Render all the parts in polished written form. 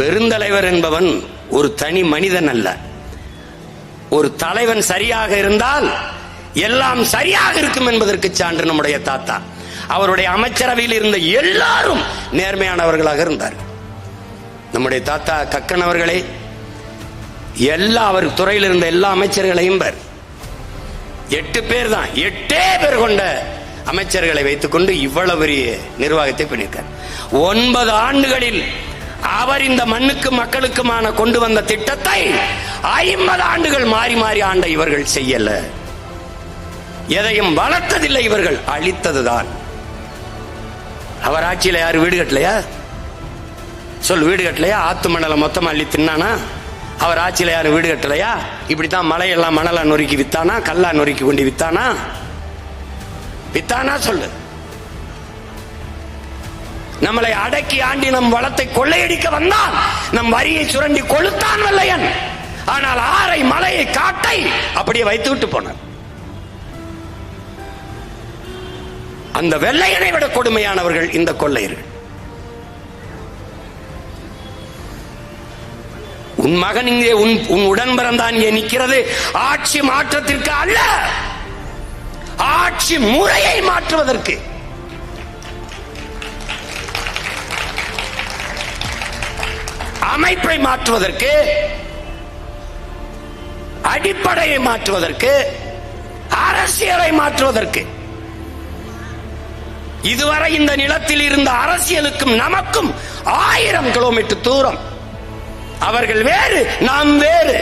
பெருந்தலைவர் என்பவன் ஒரு தனி மனிதன் அல்ல. ஒரு தலைவன் சரியாக இருந்தால் எல்லாம் சரியாக இருக்கும் என்பதற்கு சான்று நம்முடைய தாத்தா. அவருடைய அமைச்சரவையில் இருந்த எல்லாரும் நேர்மையானவர்களாக இருந்தார். நம்முடைய தாத்தா கக்கன் அவர்களே எல்லா அவர் துறையில் இருந்த எல்லா அமைச்சர்களையும் 8 பேர் தான், 8 பேர் கொண்ட அமைச்சர்களை வைத்துக் கொண்டு இவ்வளவு பெரிய நிர்வாகத்தை பண்ணியிருக்கார். 9 ஆண்டுகளில் அவர் இந்த மண்ணுக்கு மக்களுக்குமான கொண்டு வந்த திட்டத்தை 50 ஆண்டுகள் மாறி மாறி ஆண்ட இவர்கள் செய்யல. எதையும் வளர்த்ததில்லை, இவர்கள் அழித்ததுதான். அவர் ஆட்சியில் யாரு வீடு கட்டலையா? சொல், வீடு கட்டலையா? ஆத்து மணலை மொத்தம் அள்ளி தின்னானா? அவர் ஆட்சியில் யாரும் வீடு கட்டலையா? இப்படித்தான் மலையெல்லாம் மணலா நொறுக்கி வித்தானா? கல்லா நொறுக்கி கொண்டு வித்தானா? வித்தானா சொல்லு. நம்மளை அடக்கி ஆண்டி நம் வளத்தை கொள்ளையடிக்க வந்தான். நம் வரியை சுரண்டி கொளுத்தான் வெள்ளையன். ஆனால் ஆரை, மலையை, காட்டை அப்படியே வைத்து விட்டு போனார். அந்த வெள்ளையனை விட கொடுமையானவர்கள் இந்த கொள்ளையர்கள். உன் மகன் இங்கே, உன் உடன் பிறந்தான் இங்கே நிற்கிறது ஆட்சி மாற்றத்திற்கு அல்ல, ஆட்சி முறையை மாற்றுவதற்கு. அமைப்பை மாற்றுவதற்கு, அடிப்படையை மாற்றுவதற்கு, அரசியலை மாற்றுவதற்கு. இதுவரை இந்த நிலத்தில் இருந்த அரசியலுக்கும் நமக்கும் 1000 கிலோமீட்டர் தூரம். அவர்கள் வேறு, நாம் வேறு.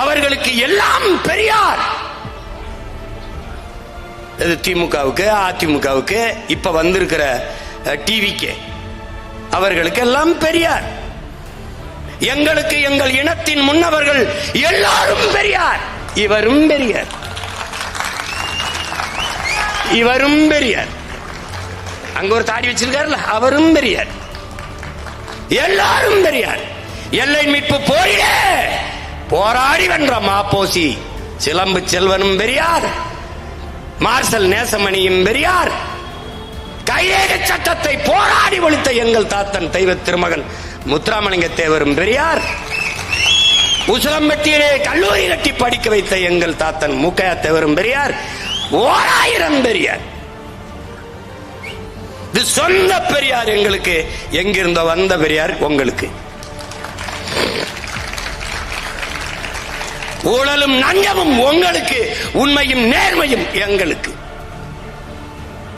அவர்களுக்கு எல்லாம் பெரியார். திமுகவுக்கு, அதிமுகவுக்கு, இப்ப வந்திருக்கிற டிவிக்கு, அவர்களுக்கு எல்லாம் பெரியார். எங்களுக்கு எங்கள் இனத்தின் முன்னவர்கள் எல்லாரும் பெரியார். இவரும் பெரியார், இவரும் பெரியார். அங்க ஒரு தாடி வச்சிருக்காருல்ல, அவரும் பெரியார். எல்லாரும் பெரியார். எல்லை மீட்பு போரிலே போராடி வென்ற மாப்போசி சிலம்பு செல்வனும் பெரியார், மார்ஷல் நேசமணியும் பெரியார். கைரேக சட்டத்தை போராடி ஒழித்த எங்கள் தாத்தன் தெய்வ திருமகன் முத்துராமலிங்க தேவரும் பெரியார். உசிலம்பட்டியிலே கல்லூரி கட்டி படிக்க வைத்த எங்கள் தாத்தன் மூக்கையா தேவரும் பெரியார். 1000 பெரியார். இது சொந்த பெரியார் எங்களுக்கு. எங்கிருந்த வந்த பெரியார் உங்களுக்கு. ஊழலும் நஞ்சமும் உங்களுக்கு, உண்மையும் நேர்மையும் எங்களுக்கு.